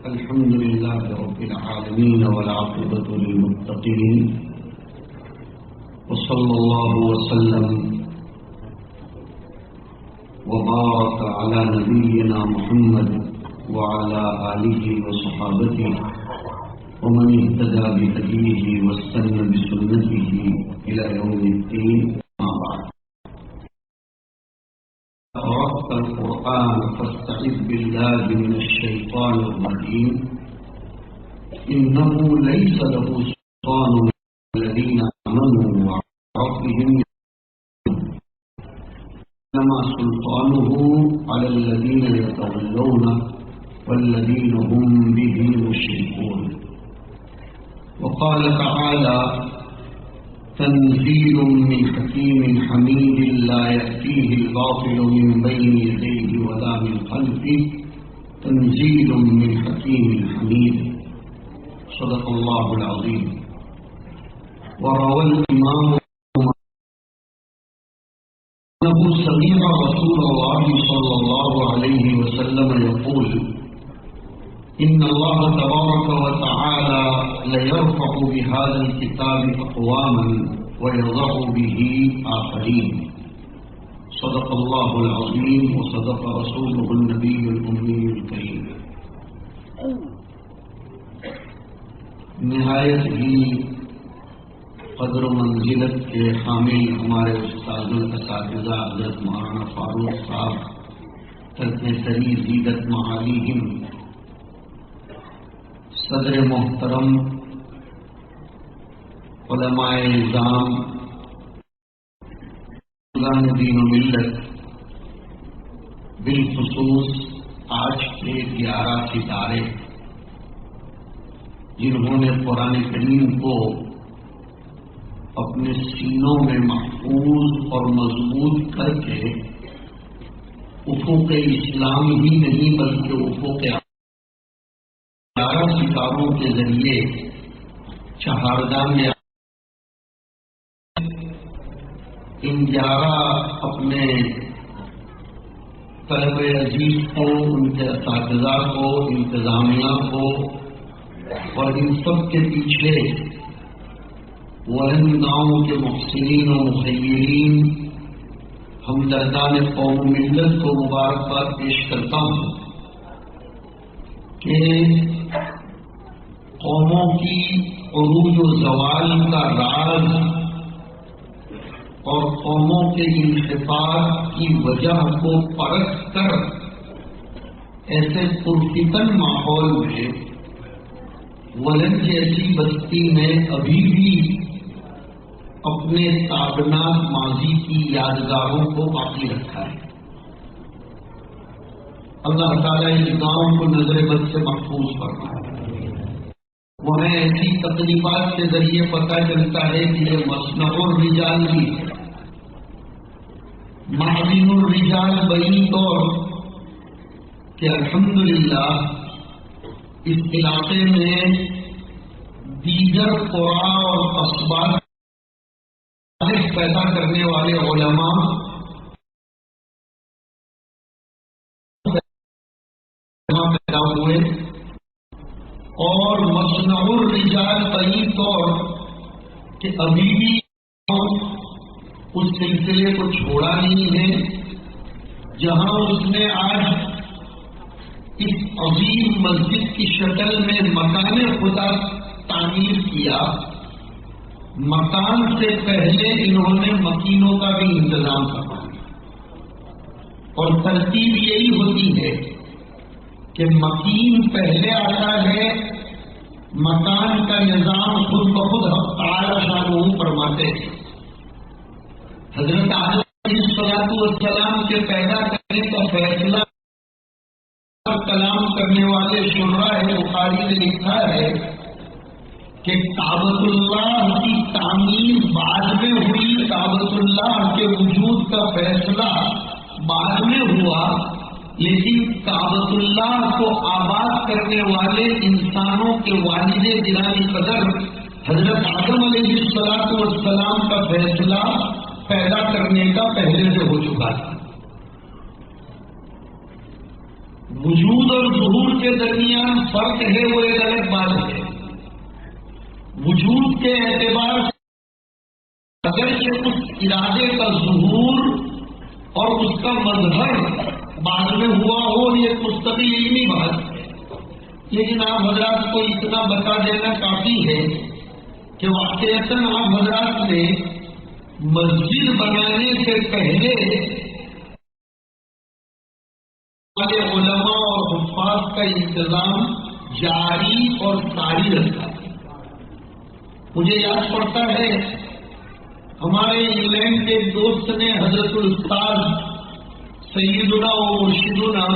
الحمد لله رب العالمين والعاقبة للمتقين وصلى الله وسلم وبارك على نبينا محمد وعلى آله وصحابته ومن اهتدى بهديه واستنى بسنته إلى يوم الدين. أما بعد، قرأت القرآن فاستعذ بالله من الشيطان الرجيم إنه ليس له سلطان الذين آمنوا وربهم إنما سلطانه على الذين يتولونه والذين هم به مشركون. وقال تعالى: تنزيل من حكيم حميد لا يأتيه الباطل من بين يديه ولا من خلفه تنزيل من حكيم حميد. صدق الله العظيم. وروى الإمام أنه سمع رسول الله صلى الله عليه وسلم يقول: إن الله تبارك وتعالى ليرفع بهذا الكتاب أقواما ويضع به آخرين. صدق الله العظيم وصدق رسوله النبي الأمي الكريم. نہایت ہی قدر و منزلت کے حامل ہمارے استاد الاساتذہ حضرت مولانا فاروق صاحب ترکِ زیدت معالیہم، صدر محترم، علماء نظام، دین و ملت، بالخصوص آج کے 11 ستارے جنہوں نے قرآن کریم کو اپنے سینوں میں محفوظ اور مضبوط کر کے افق اسلام ہی نہیں بلکہ افق 11 ستاروں کے ذریعے چہاردان میں ان 11 اپنے طلبہ عزیز کو، ان کے اساتذہ کو، انتظامیہ کو اور ان سب کے پیچھے ورن گاؤں کے محسنین و مخیرین، ہمدردان قوم ملت کو مبارکباد پیش کرتا ہوں کہ قوموں کی عروج و زوال کا راز اور قوموں کے انحطاط کی وجہ کو پرکھ کر ایسے پرفتن ماحول میں ولن جیسی بستی نے ابھی بھی اپنے تابناک ماضی کی یادگاروں کو باقی رکھا ہے. اللہ تعالیٰ اس گاؤں کو نظر بد سے محفوظ فرمائے. وہیں ایسی تقریبات کے ذریعے پتہ چلتا ہے کہ یہ مصنع الرجال بھی ہے، معدن الرجال بئی طور کہ الحمدللہ اس علاقے میں دیگر قرآن اور اسباب پیدا کرنے والے علماء پیدا ہوئے اور مصنع الرجال بئی طور کہ ابھی بھی اس سلسلے کو چھوڑا نہیں ہے جہاں اس نے آج اس عظیم مسجد کی شکل میں مکان خدا تعمیر کیا. مکان سے پہلے انہوں نے مکینوں کا بھی انتظام کروایا اور ترتیب یہی ہوتی ہے کہ مکین پہلے آتا ہے، مکان کا نظام خود بخود اعلیٰ شانہ فرماتے ہیں. حضرت آدم علیہ السلام کے پیدا کرنے کا فیصلہ کلام کرنے والے شراح بخاری نے لکھا ہے کہ کعبۃ اللہ کی تعمیر بعد میں ہوئی، کعبۃ اللہ کے وجود کا فیصلہ بعد میں ہوا، لیکن کعبۃ اللہ کو آباد کرنے والے انسانوں کے والد گرامی قدر حضرت آدم علیہ السلام کا فیصلہ پیدا کرنے کا پہلے سے ہو چکا تھا. وجود اور ظہور کے درمیان فرق ہے وہ ایک الگ بات ہے. وجود کے اعتبار سے اگرچہ اس ارادے کا ظہور اور اس کا مظہر بعد میں ہوا ہو یہ مستقل علمی بات ہے، لیکن آپ حضرات کو اتنا بتا دینا کافی ہے کہ واقعتاً آپ حضرات نے مسجد بنانے سے پہلے علماء اور حفاظ کا انتظام جاری اور ساری رکھا. مجھے یاد پڑتا ہے ہمارے انگلینڈ کے دوست نے حضرت الاستاذ سیدنا و مرشدنا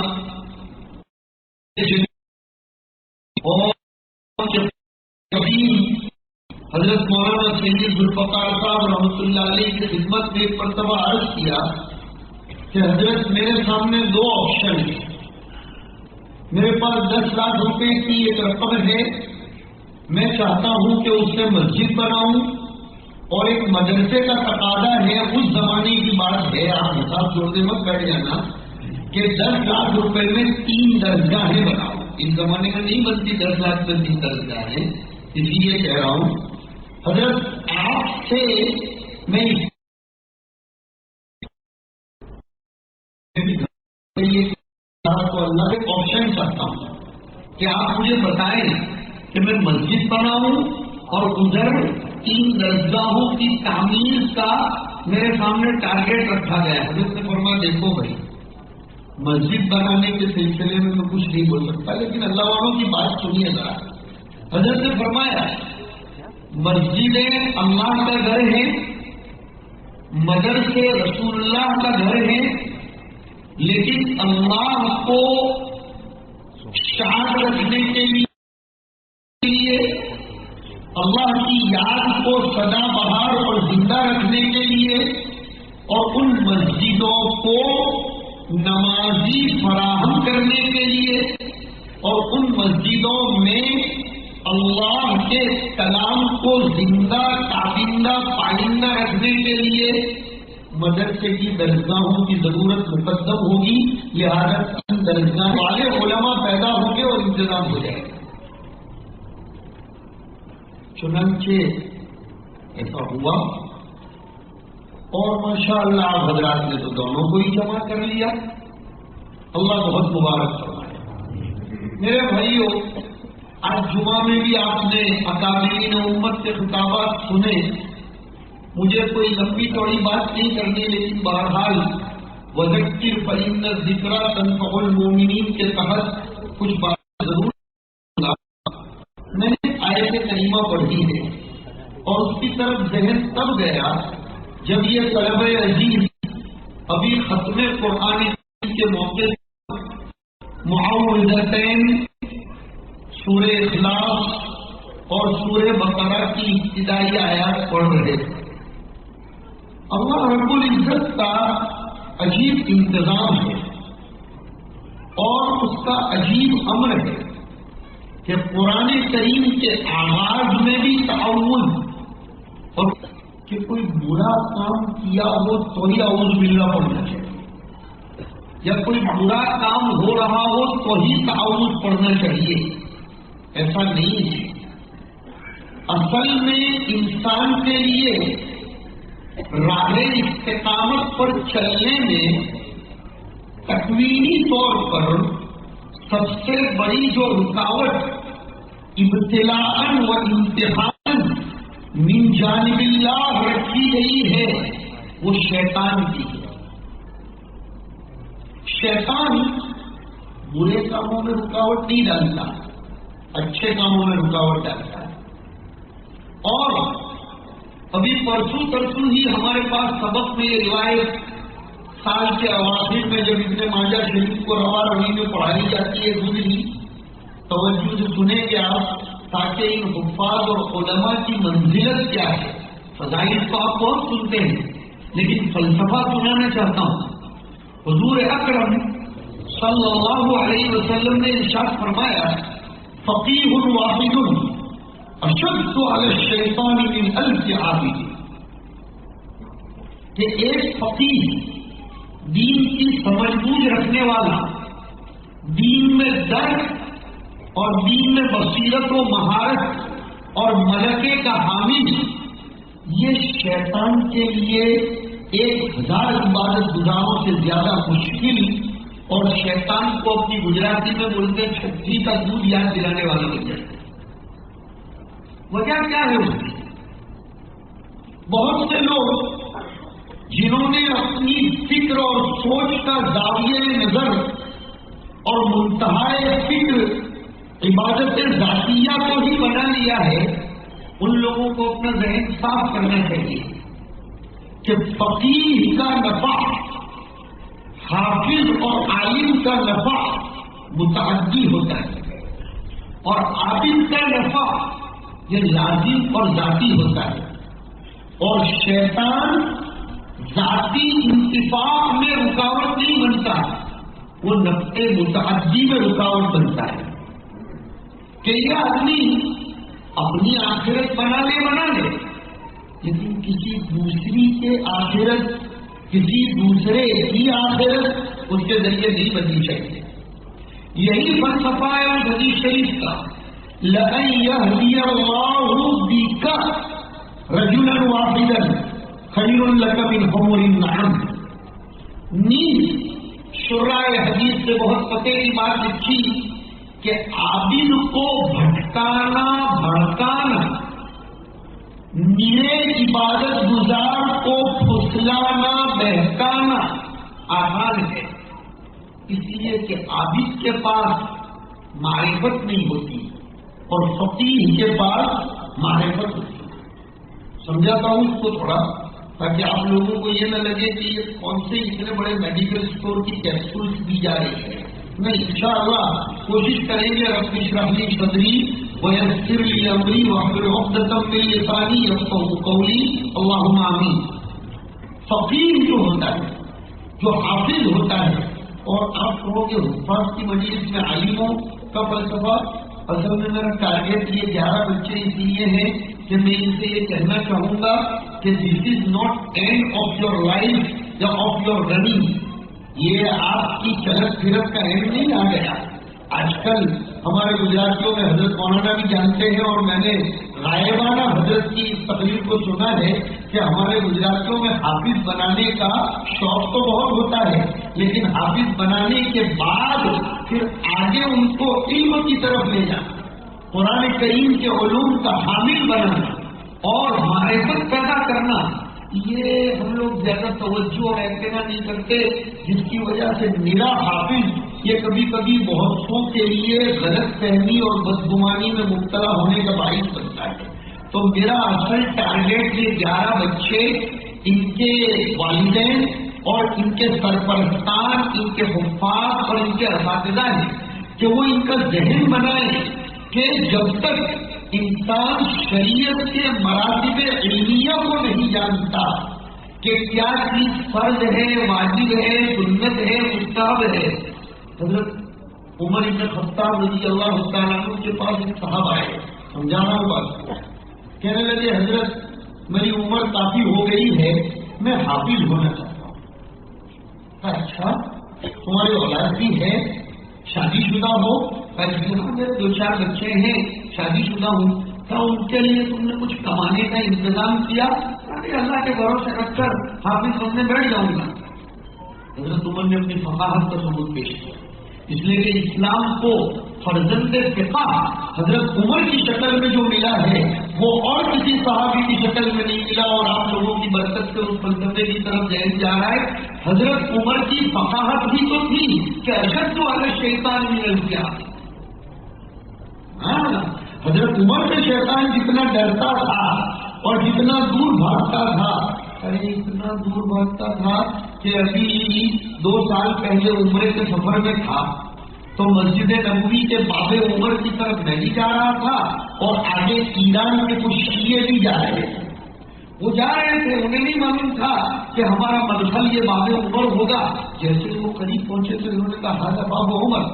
اور حضرت مولانا سید ذوالفقار صاحب رحمۃ اللہ علیہ کی خدمت میں ایک مرتبہ عرض کیا کہ حضرت میرے سامنے دو آپشن ہیں. میرے پاس 10 لاکھ روپے کی ایک رقم ہے، میں چاہتا ہوں کہ اس سے مسجد بناؤں، اور ایک مدرسے کا تقاضا ہے، اس زمانے کی بات ہے، آپ حساب جوڑنے مت بیٹھ جانا کہ 10 لاکھ روپے میں 3 درسگاہیں بناؤ. اس زمانے میں نہیں بنتی 10 لاکھ میں 3 درسگاہیں، اس لیے کہہ رہا ہوں حضرت آپ سے میں تو اللہ کے آپشن چاہتا ہوں کہ آپ مجھے بتائیں کہ میں مسجد بناؤں اور ادھر 3 درسگاہوں کی تعمیر کا میرے سامنے ٹارگیٹ رکھا گیا ہے. حضرت نے فرمایا دیکھو بھائی مسجد بنانے کے سلسلے میں تو کچھ نہیں بول سکتا، لیکن اللہ والوں کی بات سنیے ذرا. حضرت نے فرمایا مسجدیں اللہ کا گھر ہے، مدرسے رسول اللہ کا گھر ہے، لیکن اللہ کو شاد رکھنے کے لیے، اللہ کی یاد کو سدا بہار اور زندہ رکھنے کے لیے، اور ان مسجدوں کو نمازی فراہم کرنے کے لیے، اور ان مسجدوں میں اللہ کے کلام کو زندہ تابندہ پائندہ رکھنے کے لیے مدرسے کی درسگاہوں کی ضرورت مقدم ہوگی. لہذا ان درسگاہ والے علماء پیدا ہوں گے اور انتظام ہو جائے گا. چنانچہ ایسا ہوا اور ماشاءاللہ آپ حضرات نے تو دونوں کو ہی جمع کر لیا. اللہ بہت مبارک فرمائے. میرے بھائیوں، آج جمعہ میں بھی آپ نے اکابرین امت کے خطابات سنے. مجھے کوئی لمبی چوڑی بات نہیں کرنی، لیکن بہرحال وذکر فإن الذکریٰ تنفع المؤمنین کے تحت کچھ بات ضرور. میں نے آیت کریمہ پڑھی ہے اور اس کی طرف ذہن تب گیا جب یہ طلبہ عزیز ابھی ختم قرآن کے موقع معوذتین، سورہ اخلاص اور سورہ بقرہ کی ابتدائی آیات پڑھ رہے تھے. اللہ رب العزت کا عجیب انتظام ہے اور اس کا عجیب امر ہے کہ قرآن کریم کے آغاز میں بھی تعاون، اور کہ کوئی برا کام کیا ہو تو ہی اعوذ باللہ پڑھنا چاہیے، یا کوئی برا کام ہو رہا ہو تو ہی تعاون پڑھنا چاہیے. ایسا نہیں ہے. اصل میں انسان کے لیے راہ استقامت پر چلنے میں تکوینی طور پر سب سے بڑی جو رکاوٹ ابتلاءً و امتحان من جانب اللہ رکھی گئی ہے وہ شیطان کی ہے. شیطان برے کاموں میں رکاوٹ نہیں ڈالتا، اچھے کاموں میں رکاوٹ ڈالتا ہے. اور ابھی پرسوں ہی ہمارے پاس سبق میں یہ روایت سال کے اواخر میں جب ابن ماجہ شریف کو رواں روی میں پڑھائی جاتی ہے گزری. توجہ سے سنیں گے آپ تاکہ ان حفاظ اور علماء کی منزلت کیا ہے. فضائل تو آپ بہت سنتے ہیں لیکن فلسفہ سنانا چاہتا ہوں. حضور اکرم صلی اللہ علیہ وسلم نے ارشاد فرمایا فقیہ واحد اشد علی الشیطان من الف عابد، کہ ایک فقیہ دین کی سمجھ بوجھ رکھنے والا دین میں درد اور دین میں بصیرت و مہارت اور ملکے کا حامل، یہ شیطان کے لیے 1000 عبادت گزاروں سے زیادہ مشکل اور شیطان کو اپنی گجراتی میں بولتے چھٹی کا دودھ یاد دلانے والا بن جائے۔ وجہ کیا ہے اس کی؟ بہت سے لوگ جنہوں نے اپنی فکر اور سوچ کا زاویہ نظر اور منتہائے فکر عبادت ذاتیہ کو ہی بنا لیا ہے، ان لوگوں کو اپنا ذہن صاف کرنا چاہیے کہ فقیہ کا نفع، حافظ اور عالم کا نفع متعدی ہوتا ہے، اور عابد کا نفع یہ لازم اور ذاتی ہوتا ہے، اور شیطان ذاتی انتفاع میں رکاوٹ نہیں بنتا، وہ نفع متعدی میں رکاوٹ بنتا ہے کہ یہ آدمی اپنی آخرت بنا لے، لیکن کسی دوسری کے آخرت، کسی دوسرے کی آخرت اس کے ذریعے نہیں بننی چاہیے۔ یہی فلسفہ ہے اس حدیث شریف کا، لَأَن يَهْدِيَ اللَّهُ بِكَ رَجُلًا وَاحِدًا خَيْرٌ لَكَ مِنْ حُمُرِ النَّعَمِ۔ نیز شرائع حدیث سے بہت پتے کی بات لکھی کہ عابد کو بھٹکانا، بھڑکانا، نیک عبادت گزار کو پھسلانا، بہکانا آسان ہے، اس لیے کہ عابد کے پاس معرفت نہیں ہوتی اور فقیہ کے پاس معرفت ہوتی ہے۔ سمجھاتا ہوں اس کو تھوڑا، تاکہ آپ لوگوں کو یہ نہ لگے کہ یہ کون سے اتنے بڑے میڈیکل اسٹور کی کیپسولس دی جا رہی ہے۔ نہیں، انشاءاللہ کوشش کریں گے رب اشرح لی صدری ویسر لی امری واحلل عقدۃ من لسانی یفقهوا قولی، اللہم آمین۔ فقیہ جو ہوتا ہے، جو حافظ ہوتا ہے، اور آپ کہو کہ حفاظ کی مجلس میں عالموں کا فلسفہ، اصل میں میرا ٹارگیٹ یہ 11 بچے اس لیے ہیں کہ میں ان سے یہ کہنا چاہوں گا کہ this is not end of your life یا آف یور رننگ، یہ آپ کی چلت پھرت کا اینڈ نہیں آ گیا۔ آج کل ہمارے گجراتیوں میں حضرت مولانا بھی جانتے ہیں، اور میں نے غائبانہ حضرت کی اس تقریر کو سنا ہے کہ ہمارے گجراتیوں میں حافظ بنانے کا شوق تو بہت ہوتا ہے، لیکن حافظ بنانے کے بعد پھر آگے ان کو علم کی طرف لے جانا، قرآن کریم کے علوم کا حامل بنانا اور معرفت پیدا کرنا، یہ ہم لوگ زیادہ توجہ اور اعتنا نہیں کرتے، جس کی وجہ سے میرا حافظ یہ کبھی کبھی بہتوں کے لیے غلط فہمی اور بدگمانی میں مبتلا ہونے کا باعث بنتا ہے۔ تو میرا اصل ٹارگیٹ یہ 11 بچے، ان کے والدین اور ان کے سرپرستان، ان کے حفاظ اور ان کے اساتذہ ہیں کہ وہ ان کا ذہن بنائیں کہ جب تک انسان شریعت کے مراتب علمیہ کو نہیں جانتا کہ کیا چیز فرض ہے، واجب ہے، سنت ہے، مستحب ہے۔ حضرت عمر بن خطاب رضی اللہ تعالیٰ عنہ کے پاس ایک صاحب آئے، سمجھانا ہوا، کہنے لگے حضرت میری عمر کافی ہو گئی ہے، میں حافظ ہونا چاہتا ہوں۔ اچھا، تمہاری اولاد بھی ہے، شادی شدہ ہو؟ میرے 2-4 بچے ہیں، شادی شدہ ہوں، کیا ان کے لیے تم نے کچھ کمانے کا انتظام کیا؟ ارے اللہ کے بھروسے رکھ کر حافظ بننے بیٹھ جاؤں گا۔ حضرت عمر نے اپنی فقاہت کا ثبوت پیش کیا، اس لیے کہ اسلام کو فرزند فقہ حضرت عمر کی شکل میں جو ملا ہے وہ اور کسی صحابی کی شکل میں نہیں ملا، اور آپ لوگوں کی برکت سے اس فلسفے کی طرف ذہن جا رہا ہے۔ حضرت عمر کی فقاہت بھی تو تھی کہ اشد علی الشیطان من الجن، حضرت عمر سے شیطان جتنا ڈرتا تھا اور جتنا دور بھاگتا تھا، ارے اتنا دور بھاگتا تھا کہ ابھی 2 سال پہلے عمرے کے سفر میں تھا تو مسجد نبوی کے باب عمر کی طرف نہیں جا رہا تھا، اور آگے ایران کے کچھ شیعے بھی جا رہے تھے، وہ جا رہے تھے، انہیں نہیں معلوم تھا کہ ہمارا مدخل یہ باب عمر ہوگا۔ جیسے وہ قریب پہنچے تو انہوں نے کہا حاضر باب عمر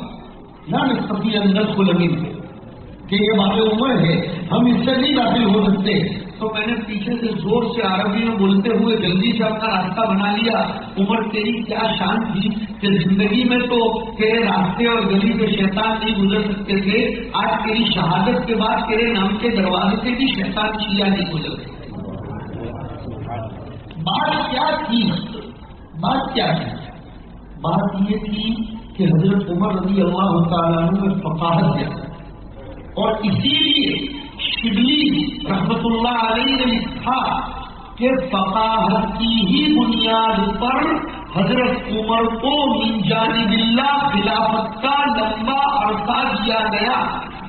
نہ نستطيع ان ندخل منه، کہ یہ باب عمر ہے، ہم اس سے نہیں داخل ہو سکتے۔ تو میں نے پیچھے سے زور سے عربی میں بولتے ہوئے جلدی سے اپنا راستہ بنا لیا. عمر تیری کیا شان تھی کہ زندگی میں تو تیرے راستے اور گلی کے شیطان نہیں گزر سکتے تھے, آج تیری شہادت کے بعد تیرے نام کے دروازے سے بھی شیطان شیعہ نہیں گزر سکتے. بات کیا تھی؟ بات کیا تھی؟ بات یہ تھی کہ حضرت عمر رضی اللہ تعالیٰ عنہ میں فقاہت ہے, اور اسی لیے شبلی رحمت اللہ علیہ نے لکھا کہ فقاہت کی ہی بنیاد پر حضرت عمر کو من جانب اللہ خلافت کا لمبا عرصہ دیا گیا,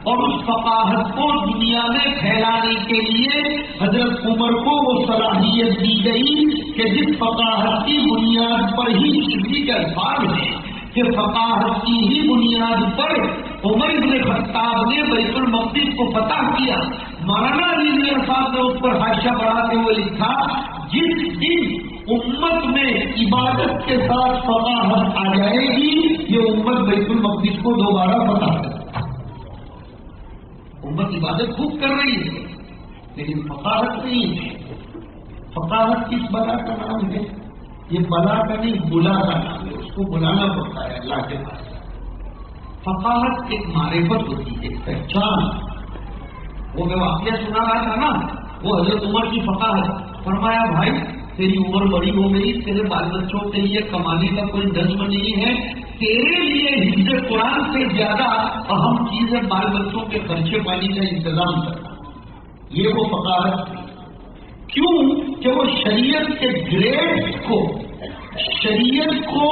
اور اس فقاہت کو دنیا میں پھیلانے کے لیے حضرت عمر کو وہ صلاحیت دی گئی کہ جس فقاہت کی بنیاد پر ہی شبلی کے الفاظ ہیں کہ فقاہت کی ہی بنیاد پر عمر بن خطاب نے بیت المقدس کو فتح کیا. مولانا علی میاں صاحب نے اس پر حاشیہ بڑھاتے ہوئے لکھا, جس دن امت میں عبادت کے ساتھ فقاہت آ جائے گی یہ امت بیت المقدس کو دوبارہ فتح کرے. امت عبادت خوب کر رہی ہے لیکن فقاہت نہیں ہے. فقاہت کس بلا کا نام ہے؟ یہ بلا کا نہیں, بلا کا نام ہے. اس کو بلانا پڑتا ہے اللہ کے پاس. فقاہت ایک معرفت ہوتی ہے, ایک پہچان. وہ میں واقعہ سنا رہا تھا نا, وہ حضرت عمر کی فقاہت. فرمایا بھائی تیری عمر بڑی ہو گئی, تیرے بال بچوں کے لیے کمانے کا کوئی نظم نہیں ہے, تیرے لیے حفظ قرآن سے زیادہ اہم چیز ہے بال بچوں کے خرچے پانی کا انتظام کرنا. یہ وہ فقاہت. کیوں کہ وہ شریعت کے گریڈ کو, شریعت کو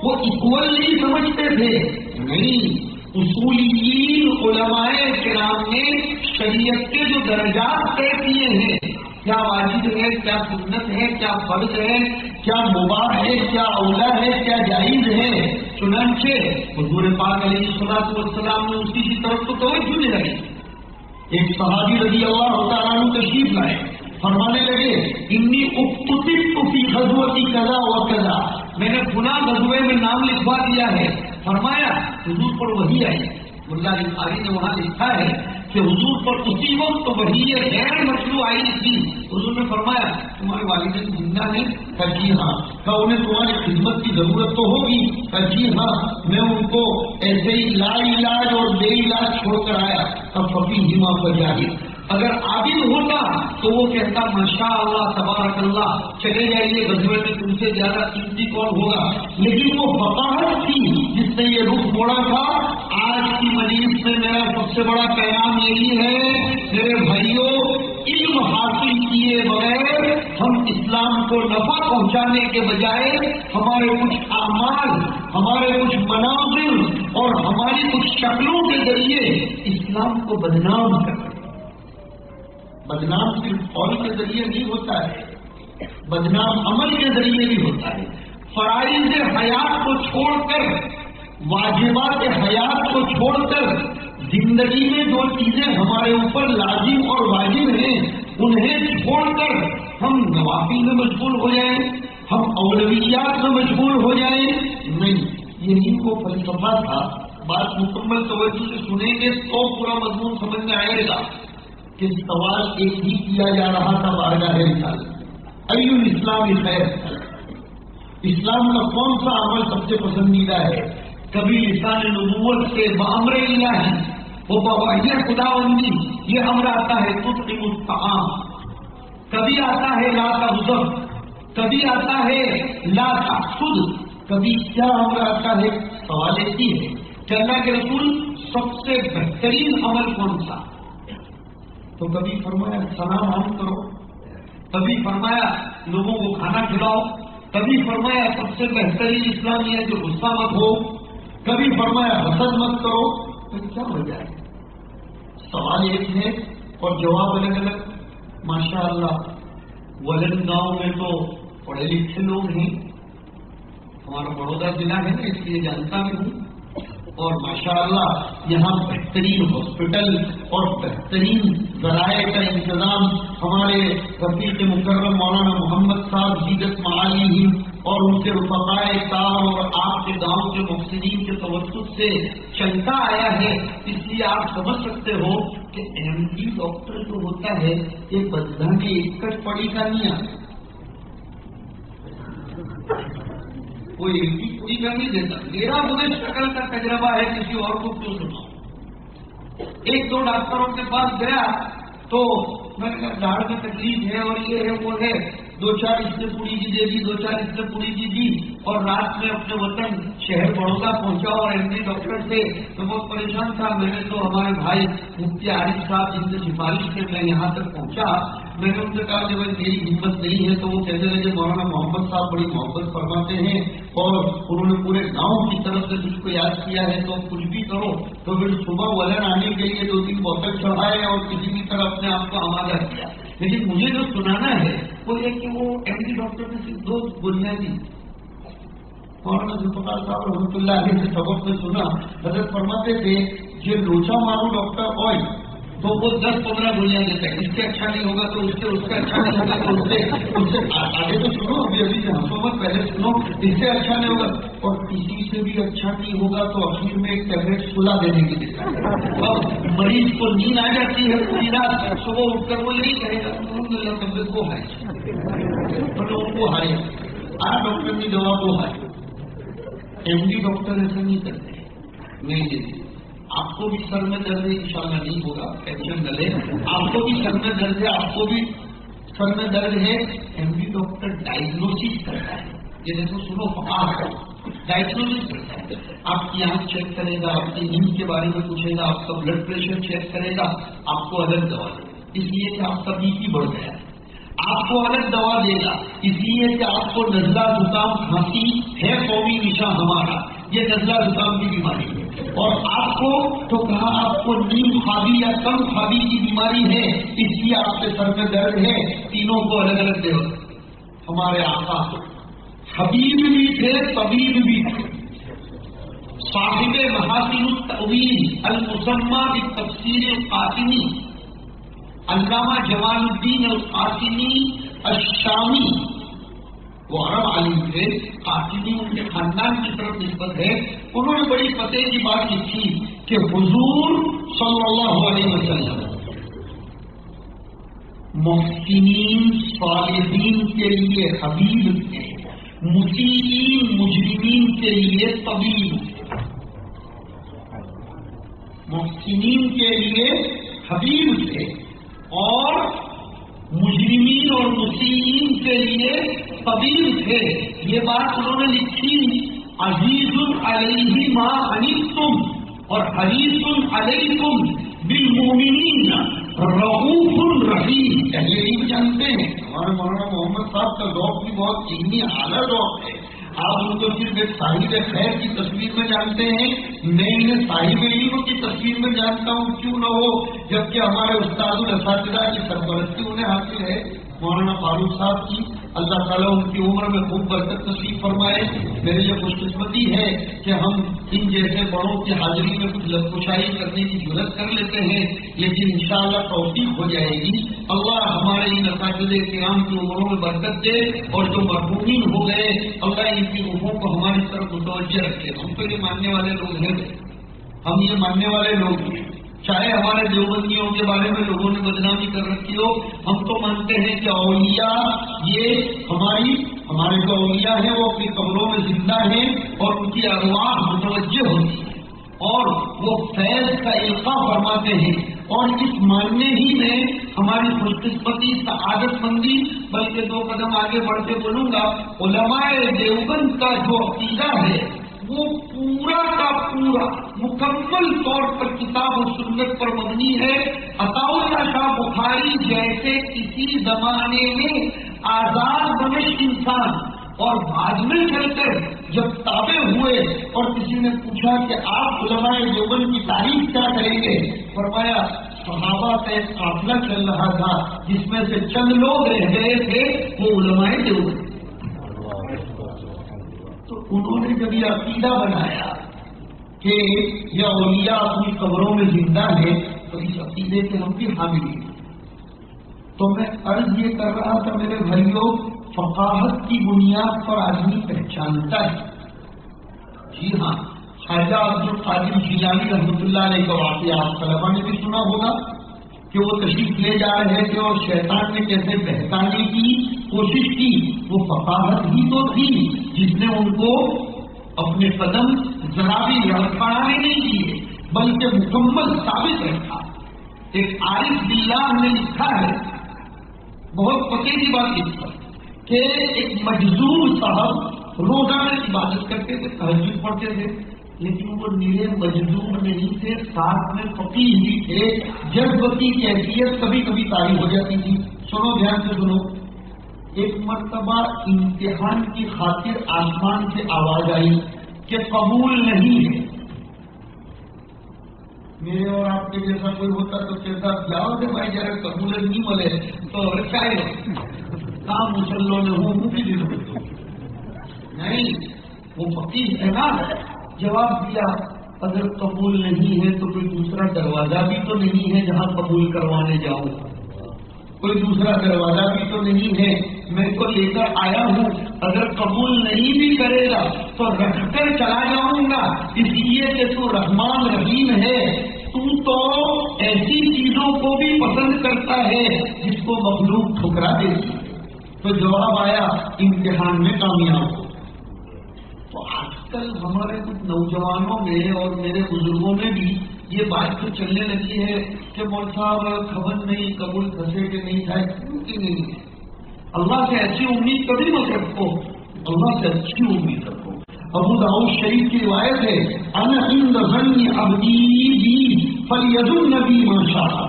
وہ اکول نہیں سمجھتے تھے. نہیں, اصولیین علماء کرام نے شریعت کے جو درجات طے کیے ہیں, کیا واجب ہے, کیا سنت ہے, کیا فرض ہے, کیا مباح ہے, کیا اولا ہے, کیا جائز ہے, چنانچہ حضور پاک علیہ الصلوۃ والسلام نے اسی کی طرف تو توجہ دلائی. ایک صحابی رضی اللہ تعالیٰ عنہ تشریف لائے, فرمانے لگے انی اکتب فی غزوتی کذا و کذا, میں نے فلاں غزوے میں نام لکھوا دیا ہے. فرمایا حضور پر وحی آئی. ملا علی قاری نے وہاں لکھا ہے کہ حضور پر اسی وقت وحی غیر مطلوب آئی تھی. حضور نے فرمایا تمہارے والدین زندہ ہیں؟ کہا جی ہاں. کہا انہیں تمہاری خدمت کی ضرورت تو ہوگی؟ کہا جی ہاں, میں ان کو ایسے ہی لا علاج اور بے علاج چھوڑ کر آیا. کب فقیہما فجاہد, اگر عابد ہوتا تو وہ کہتا ماشاء اللہ تبارک اللہ, چلے جائیے غزوے میں تم سے زیادہ قیمتی کون ہوگا. لیکن وہ فقاہت تھی جس نے یہ رخ موڑا تھا. آج کی مجلس میں میرا سب سے بڑا پیغام یہی ہے میرے بھائیوں, علم حاصل کیے بغیر ہم اسلام کو نفع پہنچانے کے بجائے ہمارے کچھ اعمال, ہمارے کچھ مناظر اور ہماری کچھ شکلوں کے ذریعے اسلام کو بدنام کرتے. بدنام صرف قول کے ذریعے نہیں ہوتا ہے, بدنام عمل کے ذریعے بھی ہوتا ہے. فرائض حیات کو چھوڑ کر, واجبات حیات کو چھوڑ کر زندگی میں جو چیزیں ہمارے اوپر لازم اور واجب ہیں انہیں چھوڑ کر ہم نوافل میں مشغول ہو جائیں, ہم اولویات میں مشغول ہو جائیں. نہیں, یہی وہ فلسفہ تھا. بات مکمل توجہ سے سنیں گے تو پورا مضمون سمجھ میں آئے گا. کہ سوال ایک ہی کیا جا رہا تھا بارگاہ رسالت, ای الاسلام خیر, اسلام کا کون سا عمل سب سے پسندیدہ ہے؟ کبھی لسان نبوت سے بامر الہی, وہ بواہی خداوندی, یہ امر آتا ہے تطعم الطعام, کبھی آتا ہے لا تغضب, کبھی آتا ہے لا تحسد, کبھی کیا امر آتا ہے. سوال ایک ہی ہے کہ اللہ کے رسول سب سے بہترین عمل کون سا؟ تو کبھی فرمایا سلام عام کرو, کبھی فرمایا لوگوں کو کھانا کھلاؤ, کبھی فرمایا سب سے بہترین اسلام یہ ہے کہ غصہ مت ہو, کبھی فرمایا حسد مت کرو. تو کیا ہو جائے؟ سوال ایک ہے اور جواب الگ الگ. ماشاء اللہ ولن گاؤں میں تو پڑھے لکھے لوگ ہیں, ہمارا بڑودہ ضلع ہے نا اس لیے جانتا بھی ہوں, اور ماشاءاللہ یہاں بہترین ہاسپٹل اور بہترین ذرائع کا انتظام ہمارے رفیق مکرم مولانا محمد صاحب جیدت معالی اور ان کے رفقائے کار اور آپ کے گاؤں کے محسنین کے توسط سے چلتا آیا ہے، اس لیے آپ سمجھ سکتے ہو کہ ایم ڈی ڈاکٹر جو ہوتا ہے یہ بدلا میں ایک کٹ پڑی کا نہیں آتا، کوئی ایک ہی پوری کر نہیں دیتا۔ میرا مجھے شکل کا تجربہ ہے، کسی اور کو کیوں سناؤں۔ ایک دو ڈاکٹروں کے پاس گیا تو میں نے کہا داڑھ میں تکلیف ہے اور یہ ہے وہ ہے، 2-4 اس سے پوری کی دے دی، 2-4 اس سے پوری کی دی، اور رات میں اپنے وطن شہر بڑودہ پہنچا اور ایم ڈی ڈاکٹر سے میں بہت پریشان تھا۔ میں نے تو ہمارے بھائی مفتی عارف صاحب جن سے سفارش سے میں یہاں تک پہنچا، میں نے ان سے کہا کہ بھائی میری ہمت نہیں ہے، تو وہ کہنے لگے مولانا محمد صاحب بڑی محبت فرماتے ہیں اور انہوں نے پورے گاؤں کی طرف سے مجھ کو یاد کیا ہے، تو کچھ بھی کرو۔ تو پھر صبح ولن آنے کے لیے 2-3 بوتل چڑھائے اور کسی بھی طرح اپنے آپ کو آمادہ کیا، لیکن مجھے جو سنانا ہے وہ یہ کہ وہ ایم ڈی ڈاکٹر نے صرف 2 گولیاں دی۔ مولانا ذوالفقار صاحب رحمۃ اللہ علیہ سے سبق میں سنا، حضرت فرماتے تھے یہ لوچا مارو ڈاکٹر آئل تو وہ 10-15 گولیاں دیتا ہے، اس سے اچھا نہیں ہوگا تو اس سے اچھا نہیں ہوگا تو اس سے آگے تو سنو، ابھی سے ہنسو مت، پہلے سنو، اس سے اچھا نہیں ہوگا اور کسی سے بھی اچھا نہیں ہوگا تو اخیر میں ایک ٹیبلٹ سلا دینے کی دیتا ہے۔ اب مریض کو نیند آ جاتی ہے پوری رات، صبح اٹھ کر وہ یہی کہے گا طبیعت کو ہارے ڈاکٹر کی دوا کو ہارے۔ ایم ڈی ڈاکٹر ایسا نہیں کرتے، نہیں دیتے۔ آپ کو بھی سر میں درد ہے، انشاءاللہ نہیں ہوگا، ٹینشن نہ لے، آپ کو بھی سر میں درد ہے، آپ کو بھی سر میں درد ہے، ایم ڈی ڈاکٹر ڈائگنوسس کرتا ہے، یہ دیکھو سنو فقہ ڈائگنوسس کرتا ہے، آپ کی آنکھ چیک کرے گا، آپ کی نیند کے بارے میں پوچھے گا، آپ کا بلڈ پریشر چیک کرے گا، آپ کو الگ دوا دے گا، اس لیے کہ آپ کا بی پی بڑھ گیا ہے، آپ کو الگ دوا دے گا اس لیے کہ آپ کو نزلہ زکام کھانسی ہے، قومی نشان ہمارا یہ نزلہ زکام کی بیماری ہے، اور آپ کو تو کہا آپ کو نیم خوابی یا کم خوابی کی بیماری ہے، اس لیے آپ کے سر میں درد ہے، تینوں کو الگ الگ دے۔ ہمارے آقا حبیب بھی تھے، طبیب بھی تھے، صاحب محاسن التأویل المسمى بالتفسیر القاسمی علامہ جمال الدین القاسمی الشامی، وہ عرب عالم تھے، قاسمی ان کے خاندان کی طرف نسبت ہے، انہوں نے بڑی پتے کی بات لکھی کہ حضور صلی اللہ علیہ وسلم محسنین صالحین کے لیے حبیب تھے، مسیئین مجرمین کے لیے طبیب تھے، محسنین کے لیے حبیب تھے اور مجرمین اور مسیئین کے لیے طبیب تھے۔ یہ بات انہوں نے لکھی، عزیز علیہ ما عنتم اور حریص علیکم بالمؤمنین رؤوف رحیم۔ یہ بھی جانتے ہیں ہمارے مولانا محمد صاحب کا ذوق بھی بہت علمی اعلیٰ ذوق ہے، آپ ان کو صرف ایک صاحب خیر کی تصویر میں جانتے ہیں، میں انہیں صاحب علم کی تصویر میں جانتا ہوں، کیوں نہ ہو، جبکہ ہمارے استاد الاساتذہ کی سرپرستی انہیں حاصل ہے مولانا فاروق صاحب کی، اللہ تعالیٰ ان کی عمر میں خوب برکت نصیب فرمائے۔ میری یہ خوش قسمتی ہے کہ ہم ان جیسے بڑوں کی حاضری میں کچھ لفظ کرنے کی ضرورت کر لیتے ہیں، لیکن انشاءاللہ توفیق ہو جائے گی۔ اللہ ہمارے ان اساتذہ کرام کی عمروں میں برکت دے، اور جو مرحومین ہو گئے اللہ ان کی روحوں کو ہماری طرف متوجہ رکھے۔ ہم تو یہ ماننے والے لوگ ہیں، ہم یہ ماننے والے لوگ ہیں، چاہے ہمارے دیوبندیوں کے بارے میں لوگوں نے بدنامی کر رکھی ہو، ہم تو مانتے ہیں کہ اولیاء یہ ہمارے جو اولیاء ہیں وہ اپنی قبروں میں زندہ ہیں اور ان کی ارواح متوجہ ہوتی ہے اور وہ فیض کا القاء فرماتے ہیں، اور اس ماننے ہی میں ہماری خوش قسمتی سعادت مندی، بلکہ 2 قدم آگے بڑھ کے بولوں گا، علماء دیوبند کا جو عقیدہ ہے وہ پورا کا پورا مکمل طور پر کتاب و سنت پر مبنی ہے۔ عطاء اللہ شاہ بخاری جیسے کسی زمانے میں آزاد بنش انسان اور بعد میں چل کر جب تابع ہوئے اور کسی نے پوچھا کہ آپ علماء دیوبند کی تعریف کیا کریں گے، فرمایا صحابہ کا ایک قافلہ چل رہا تھا جس میں سے چند لوگ رہ گئے تھے، وہ علماء دیوبند۔ تو انہوں نے جب یہ عقیدہ بنایا کہ یہ اولیاء اپنی قبروں میں زندہ ہے تو اس عقیدے کے ہم بھی حامل ہیں۔ تو میں عرض یہ کر رہا تھا میرے بھائیوں فقاہت کی بنیاد پر آدمی پہچانتا ہے. جی ہاں، خواجہ عبد القادر جیلانی رحمۃ اللہ علیہ کا واقعہ آپ طلبا نے بھی سنا ہوگا کہ وہ تشریف لے جا رہے تھے اور شیطان نے کیسے بہکانے کی کوشش کی. وہ فقاہت ہی تو تھی جس نے ان کو اپنے قدم ذرا بھی لڑکھڑانے نہیں دیے بلکہ مکمل ثابت رکھا. ایک عارف باللہ نے لکھا ہے، بہت پتے کی بات لکھا کہ ایک مجذوب صاحب روزانہ عبادت کرتے تھے، تہجد پڑھتے تھے، لیکن وہ نیرے مجذوب نہیں تھے، ساتھ میں فقیہ بھی تھے. جذب کی کیفیت کبھی کبھی طاری ہو جاتی تھی. سنو، دھیان سے سنو. ایک مرتبہ امتحان کی خاطر آسمان سے آواز آئی کہ قبول نہیں ہے. میرے اور آپ کے جیسا کوئی ہوتا تو کہتا جاؤ کہ بھائی ذرا قبول نہیں ملے تو چاہے کام مسلوں نے ہوں بھی نہیں. وہ فقیر ہے نا، جواب دیا اگر قبول نہیں ہے تو کوئی دوسرا دروازہ بھی تو نہیں ہے جہاں قبول کروانے جاؤں. کوئی دوسرا دروازہ بھی تو نہیں ہے، میں تو لے کر آیا ہوں. اگر قبول نہیں بھی کرے گا تو رکھ کر چلا جاؤں گا، اس لیے کہ تو رحمان رحیم ہے. تو ایسی چیزوں کو بھی پسند کرتا ہے جس کو مخلوق ٹھکرا دیتی ہے. تو جواب آیا امتحان میں کامیاب ہو. تو آج کل ہمارے کچھ نوجوانوں میں اور میرے بزرگوں میں بھی یہ بات تو چلنے لگی ہے کہ مول صاحب خبر نہیں قبول پھنسے کہ نہیں تھا، کیونکہ نہیں ہے. اللہ سے ایسی امید کبھی مت رکھو، اللہ سے اچھی امید رکھو. ابو داؤد شریف کی روایت ہے، انا عند ظن عبدی بی فلیظن بی ما شاء.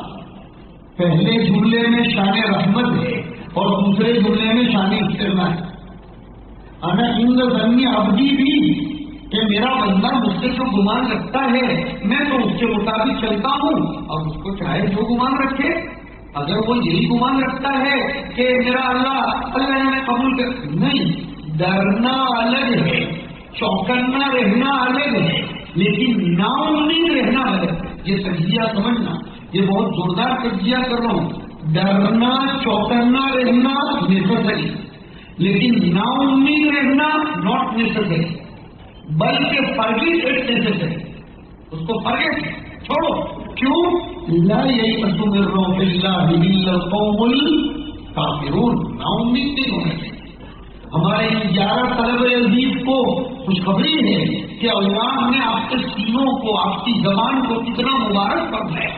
پہلے جملے میں شان رحمت ہے اور دوسرے جملے میں شان استغنا ہے. انا عند ظن عبدی بی کہ میرا بندہ مجھ سے جو گمان رکھتا ہے میں تو اس کے مطابق چلتا ہوں اور اس کو چاہے جو گمان رکھے. اگر وہ یہی گمان رکھتا ہے کہ میرا اللہ نے قبول کر، نہیں. ڈرنا الگ ہے، چوکنا رہنا الگ ہے، لیکن نا امید رہنا الگ ہے. یہ تجزیہ سمجھنا، یہ بہت زوردار تجزیہ کر رہا ہوں. ڈرنا چوکنا رہنا نیسیسری، لیکن نا امید رہنا ناٹ نیسیسری، بلکہ فرگیٹ اٹ نیسیسری. اس کو فرگیٹ چھوڑو. کیوں؟ لا یئس من روح اللہ الا القوم الکافرون. نا امید نہیں ہونا چاہیے. ہمارے 11 طلب عزیز کو خوشخبری ہے کہ اللہ نے آپ کے سینوں کو، آپ کی زبان کو کتنا مبارک فرمایا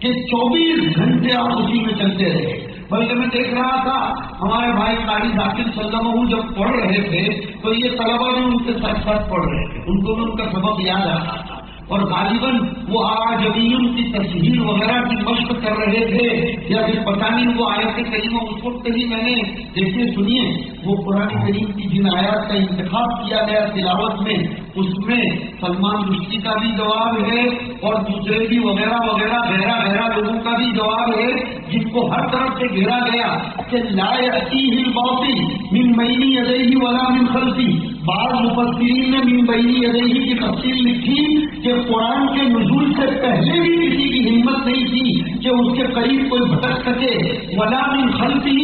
کہ 24 گھنٹے آپ اسی میں چلتے رہے. بلکہ میں دیکھ رہا تھا ہمارے بھائی قاری ذاکر سلمہ جب پڑھ رہے تھے تو یہ طلبہ بھی ان کے ساتھ ساتھ پڑھ رہے تھے، ان کو بھی ان کا سبق یاد آ رہا تھا اور غالباً وہ آجمین کی تصویر وغیرہ کی مشق کر رہے تھے یا پھر پتہ نہیں وہ آیت کریمہ اس وقت ہی میں نے دیکھیے سنیے وہ قرآن کریم کی جن آیات کا انتخاب کیا گیا تلاوت میں، اس میں سلمان رشدی کا بھی جواب ہے اور دوسرے بھی وغیرہ وغیرہ غیرہ لوگوں کا بھی جواب ہے جن کو ہر طرف سے گھیرا گیا کہ لا یأتیہ الباطل من بین یدیہ ولا من خلفہ. بعض مفسرین نے من بین یدیہ کی تفصیل لکھی کہ قرآن کے نزول سے پہلے بھی کسی کی ہمت نہیں تھی کہ اس کے قریب کوئی بھٹک سکے، ولا من خلفہ،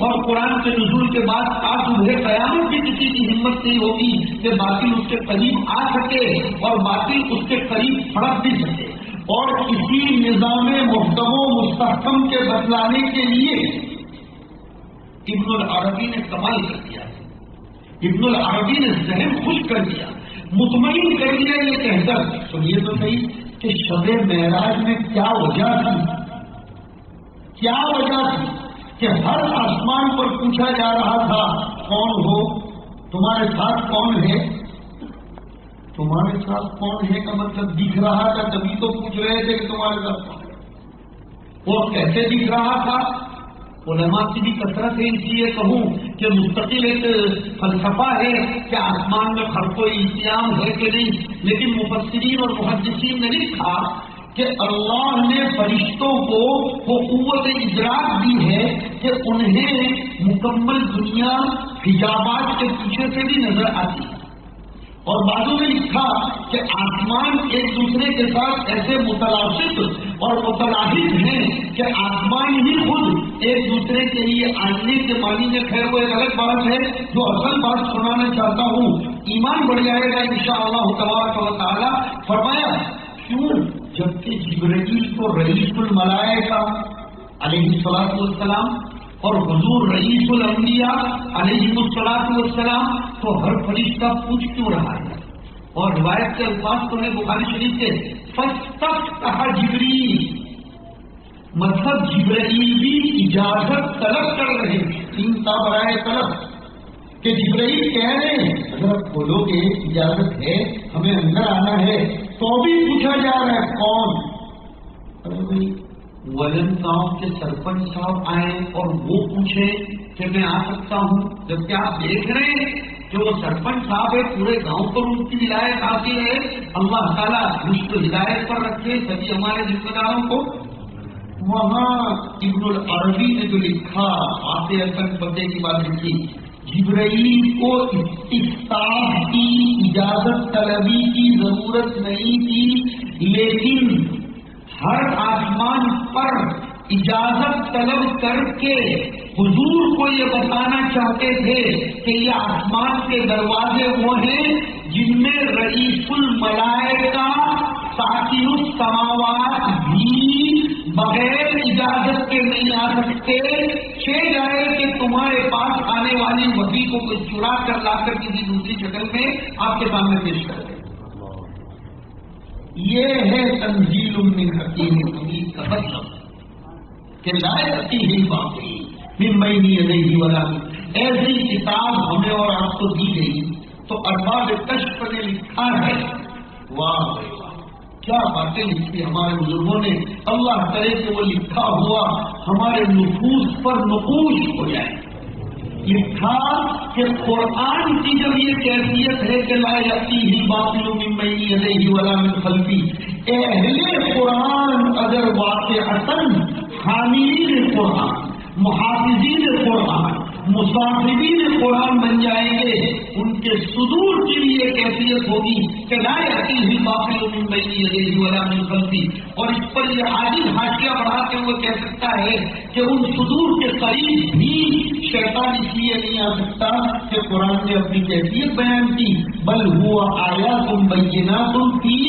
اور قرآن کے نزول کے بعد صبح قیامت بھی کسی کی ہمت نہیں ہوگی کہ باطل اس کے قریب آ سکے اور باطل اس کے قریب پھڑک بھی سکے. اور اسی نظام محکم و مستحکم کے بتلانے کے لیے ابن العربی نے کمال کر دیا. ابن العربی نے ذہن خوش کر دیا، مطمئن کر دیا یہ کہہ کر، سنیے تو صحیح کہ شب معراج میں کیا وجہ تھی. کیا وجہ تھی کہ ہر آسمان پر پوچھا جا رہا تھا کون ہو، تمہارے ساتھ کون ہے. تمہارے ساتھ کون ہے کا مطلب دکھ رہا تھا، تبھی تو پوچھ رہے تھے کہ تمہارے ساتھ کون ہے. وہ کیسے دکھ رہا تھا؟ علماء کی بھی کثرت ہے، اس لیے کہوں کہ مستقل ایک فلسفہ ہے کہ آسمان میں خلق و التیام ہے کہ نہیں، لیکن مفسرین اور محدثین نے لکھا کہ اللہ نے فرشتوں کو وہ قوت ادراک دی ہے کہ انہیں مکمل دنیا حجابات کے پیچھے سے بھی نظر آتی ہے. اور بعضوں نے لکھا کہ آسمان ایک دوسرے کے ساتھ ایسے متلاصق اور متلاحق ہیں کہ آسمان ہی خود ایک دوسرے کے لیے آنے کے معنی میں، خیر وہ ایک الگ بات ہے، جو اصل بات سنانا چاہتا ہوں ایمان بڑھ جائے گا انشاءاللہ تبارک و تعالی۔ فرمایا کیوں؟ جبکہ جبرائیل تو رئیس الملائکہ علیہ الصلوۃ والسلام اور حضور رئیس الانبیاء علیہ الصلوۃ والسلام، تو ہر فرشتہ پوچھ کیوں رہا ہے؟ اور روایت کے الفاظ تو ہے بخاری شریف کے، فاستفتح جبریل، مطلب جبرائیل بھی اجازت طلب کر رہے ہیں، تین تا برائے طلب، کہ جبرائیل کہہ رہے ہیں اگر آپ کھولو گے اجازت ہے ہمیں اندر آنا ہے، تو بھی پوچھا جا رہا ہے کون؟ ارے بھائی ولن گاؤں کے سرپنچ صاحب آئے اور وہ پوچھے کہ میں آ سکتا ہوں، جبکہ آپ دیکھ رہے ہیں کہ وہ سرپنچ صاحب ہے، پورے گاؤں پر ان کی ولایت حاصل ہے، اللہ تعالیٰ رشت ہدایت پر رکھے سبھی ہمارے ذمہ داروں کو۔ وہاں ابن العربی نے جو لکھا آتے اصل پتے کی بات لکھی، جبرائیل کو استفتاح کی اجازت طلبی کی ضرورت نہیں تھی، لیکن ہر آسمان پر اجازت طلب کر کے حضور کو یہ بتانا چاہتے تھے کہ یہ آسمان کے دروازے وہ ہیں جن میں رئیس الملائکہ ساکن السماوات بھی بغیر اجازت کے نہیں آ سکتے، چھ جائے کہ تمہارے پاس آنے والی وحی کو کوئی چرا کر لا کر کسی دوسری شکل میں آپ کے سامنے پیش کر دے۔ یہ ہے تنزیل من حکیم حمید کا مطلب کہ لا یأتیہ الباطل من بین یدیہ ولا من، ایسی کتاب ہمیں اور آپ کو دی گئی تو ارباب کشف نے لکھا ہے، واہ واہ کیا باتیں لکھی ہمارے بزرگوں نے، اللہ کرے کہ وہ لکھا ہوا ہمارے نفوس پر نقوش ہو جائے۔ لکھا کہ قرآن کی جب یہ کیفیت ہے کہ لا یأتیہ الباطل من بین یدیہ ولا من خلفہ، اہل قرآن اگر واقعتاً حاملین قرآن، محافظین قرآن، مصاحبین قرآن بن جائیں گے، ان کے صدور کی بھی یہ کیفیت ہوگی کہ لا یأتیہ الباطل من بین یدیہ ولا من خلفہ، اور اس پر یہ عاجز حاشیہ بڑھا کے وہ کہہ سکتا ہے کہ ان صدور کے قریب بھی شیطان اس لیے نہیں آ سکتا کہ قرآن نے اپنی کیفیت بیان کی، بل ہوا آیات بینات فی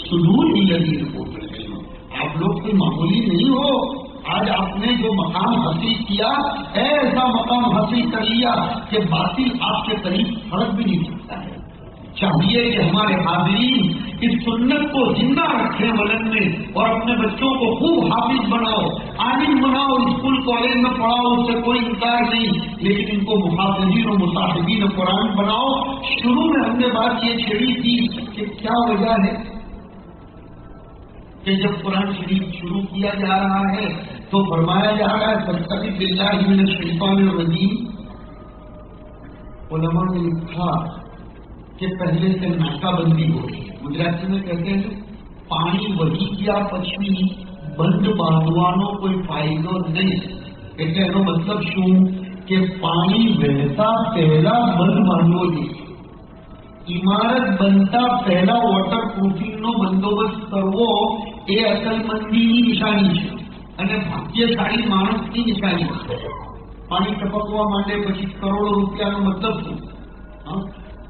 صدور الذین اوتوا العلم۔ آپ لوگ کوئی معمولی نہیں ہو، آج آپ نے جو مقام حاصل کیا ایسا مقام حاصل کر لیا کہ باطل آپ کے قریب فرق بھی نہیں سکتا ہے۔ چاہیے کہ ہمارے حاضرین اس سنت کو زندہ رکھیں ولن میں، اور اپنے بچوں کو خوب حافظ بناؤ، عالم بناؤ، اسکول کالج میں پڑھاؤ، اس سے کوئی انکار نہیں، لیکن ان کو محافظین و مصاحبین قرآن بناؤ۔ شروع میں ہم نے بات یہ چھیڑی تھی کہ کیا وجہ ہے کہ جب قرآن شریف شروع کیا جا رہا ہے تو فرمایا جا رہا ہے فاستعذ باللہ من الشیطان الرجیم۔ علماء نے لکھا کہ پہلے سے ناکہ بندی ہو رہی ہے، گجراتی میں کہتے ہیں پانی وہی کیا پچھی بند باندھوانوں کوئی فائدہ نہیں، کہتے ہیں مطلب شوں کہ پانی بہتا پہلا بند باندھو گی، عمارت بنتا پہلا واٹر پروفنگ નો બંદોબસ્ત કરવો એ અકલમંદીની નિશાની છે અને ભાગ્યશાળી માણસની નિશાની છે। પાણી ટપકવા માંડે પછી કરોડો રૂપિયાનો મતલબ શું?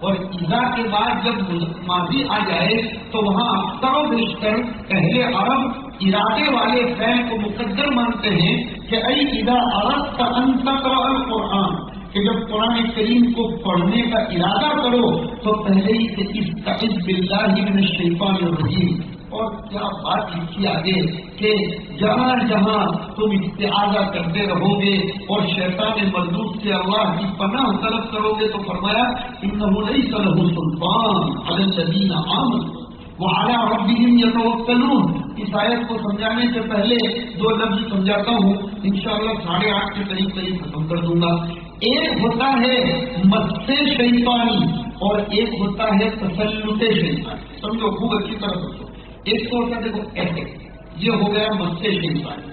اور اذا کے بعد جب ماضی آ جائے تو وہاں اکثر و بیشتر اہل عرب ارادے والے فعل کو مقدر مانتے ہیں کہ اے اذا اردت ان تقرأ القرآن، کہ جب قرآن کریم کو پڑھنے کا ارادہ کرو تو پہلے ہی کہ استعذ باللہ من الشیطان الرجیم، اور کیا بات لکھی آگے کہ جہاں جہاں تم استعاذہ کرتے رہو گے اور شیطان مردود سے اللہ کی پناہ طلب کرو گے تو فرمایا انہ لیس لہ سلطان علی الذین آمنوا وعلی ربہم یتوکلون۔ اس آیت کو سمجھانے سے پہلے دو لفظ سمجھاتا ہوں، انشاءاللہ 8:30 کے قریب ختم کر دوں گا۔ ایک ہوتا ہے مس شیطانی اور ایک ہوتا ہے تسلط شیطانی، سمجھو خوب اچھی طرح سمجھو۔ ایک تو ہوتا ہے دیکھو ایسے، یہ ہو گیا مس شیطانی،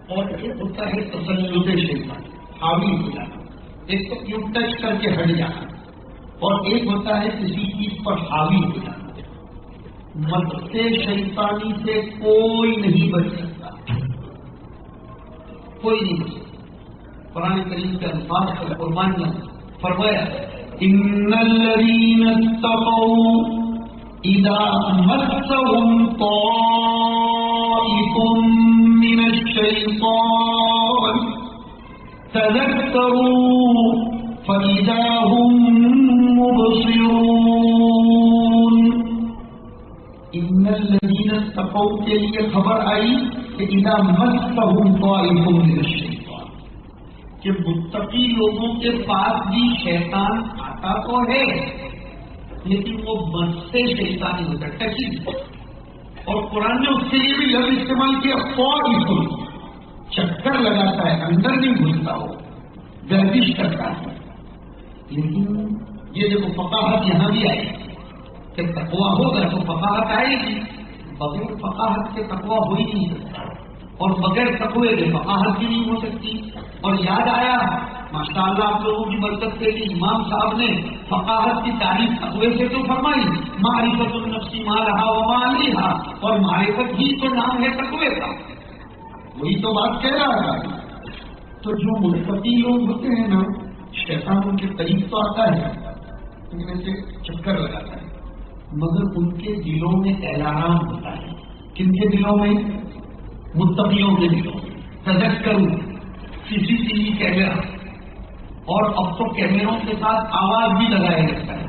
اور ایک ہوتا ہے تسلط شیطانی، حاوی ہو جانا، ایک تو یوں ٹچ کر کے ہٹ جانا، اور ایک ہوتا ہے کسی چیز پر حاوی ہو جانا۔ مس شیطانی سے کوئی نہیں بچ سکتا، کوئی نہیں بچ سکتا۔ قرآن کریم کے الفاظ پر قربان فرمایا ان الذین اتقوا اذا مسهم طائف من الشیطان تذکروا فاذا هم مبصرون۔ ان الذین اتقوا کے لیے خبر آئی کہ اذا مسهم طائف من الشیطان، کہ متقی لوگوں کے پاس بھی شیطان آتا تو ہے لیکن وہ مس سے شیطانی ہوتا ہے، ٹچنگ، اور قرآن نے اس کے لیے بھی لفظ استعمال کیا طائف، چکر لگاتا ہے، اندر نہیں گھستا، ہو گردش کرتا ہے۔ لیکن یہ دیکھو فقاہت یہاں بھی آئی کہ تقویٰ ہوگا تو فقاہت آئے گی، بغیر فقاہت کے تقویٰ ہو ہی نہیں سکتا، اور بغیر تقوی کے فقاہت بھی نہیں ہو سکتی۔ اور یاد آیا ماشاءاللہ آپ لوگوں کی برکت سے کہ امام صاحب نے فقاہت کی تعریف تقوی سے تو فرمائی، معرفت النفس ما لہا وما علیہا، اور معرفت ہی تو نام ہے تقوی کا، وہی تو بات کہہ رہا تھا۔ تو جو متقی لوگ ہوتے ہیں نا، شیطان ان کے قریب تو آتا ہے، ان میں سے چکر لگاتا ہے، مگر ان کے دلوں میں اعلان ہوتا ہے۔ کن کے دلوں میں؟ متقیوں کے دلوں میں۔ تذکروا، CCTV کیمرہ، اور اب تو کیمروں کے ساتھ آواز بھی لگایا جاتا ہے۔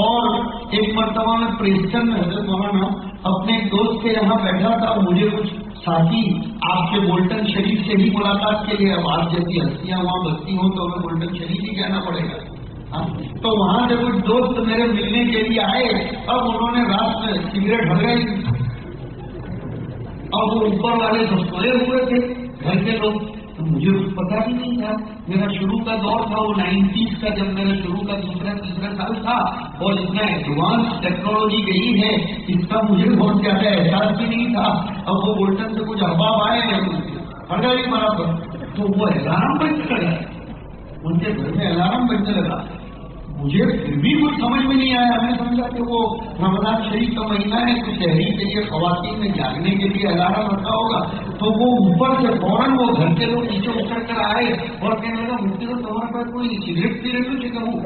اور ایک مرتبہ میں پریسٹن میں حضرت مولانا اپنے ایک دوست کے یہاں بیٹھا تھا، مجھے کچھ ساتھی آپ کے بولٹن شریف سے ہی ملاقات کے لیے، اب آپ جیسی ہستیاں وہاں بستی ہوں تو ہمیں بولٹن شریف ہی کہنا پڑے گا، تو وہاں سے کچھ دوست میرے ملنے کے لیے آئے، اب انہوں نے رات میں سگریٹ بھگائی، اور وہ اوپر والے تو سوئے ہوئے تھے گھر کے لوگ، تو مجھے کچھ پتا بھی نہیں تھا۔ میرا شروع کا دور تھا وہ 90s کا، جب میرا شروع کا دوسرا تیسرا سال تھا، اور اتنا ایڈوانس ٹیکنالوجی گئی ہے اس کا مجھے بہت زیادہ احساس بھی نہیں تھا۔ اب وہ بولٹن سے کچھ احباب آئے ہٹا ہی برابر، تو وہ الارم بجنے لگا، ان کے گھر میں الارم بجنے لگا۔ مجھے پھر بھی کچھ سمجھ میں نہیں آیا، میں نے سمجھا کہ وہ رمضان شریف کا مہینہ ہے، کچھ شہری کے لیے خواتین میں جاگنے کے لیے الارم رکھا ہوگا، تو وہ اوپر سے فوراً وہ گھر کے لوگ نیچے اتر کر آئے اور کہنے لگا مفتی صاحب تمہارے پاس کوئی سگریٹ پی رہے تھے کہوں؟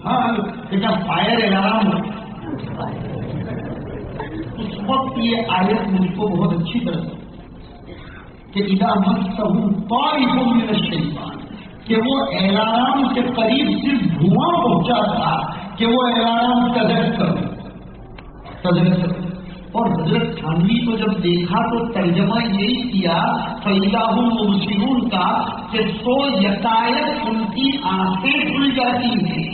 ہاں بیٹا فائر الارم۔ اس وقت یہ آیت مجھ کو بہت اچھی طرح کہ اذا مسهم طائف من الشیطان، کہ وہ الارم کے قریب صرف دھواں پہنچا تھا کہ وہ الارم تذکر، اور حضرت تھانوی کو جب دیکھا تو ترجمہ یہی کیا فَإِذَا هُمْ مُبْصِرُونَ کا، کہ سو یکایک ان کی آنکھیں کھل جاتی ہیں۔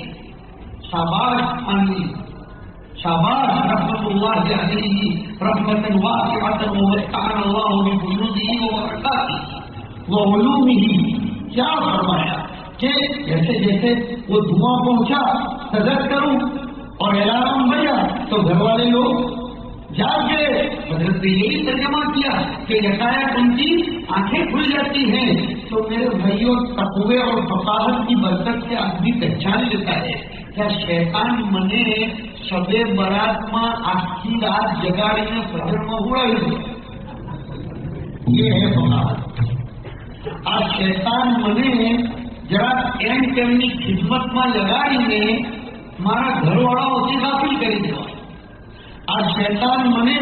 شاباش تھانوی، شاباش، رحمت اللہ علیہ رحمۃ واسعۃ ووسع اللہ بفیوضہ وبرکاتہ وعلومہ۔ کیا فرمایا کہ جیسے جیسے وہ دھواں پہنچا تذکروا اور الارم بجا تو گھر والے لوگ جاگ گئے۔ حضرت نے یہی ترجمہ کیا کہ یکایک ان کی آنکھیں کھل جاتی ہیں۔ تو میرے بھائیوں، تقوی اور فقاہت کی برکت سے آدمی پہچان لیتا ہے کیا شیطان منے شب برات میں آخی رات جگاڑی میں فجر میں ہوا ہے، یہ ہے فقاہت۔ آج شیطان منے જરા એમ તેમની ખિદમતમાં લગાડીને મારા ઘરવાળા ઓછી ગાફિલ કરી દેવાય. આ શૈતાન મને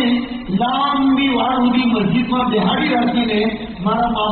લાંબી વાર સુધી મસ્જિદમાં બેહાડી રાખીને મારા મા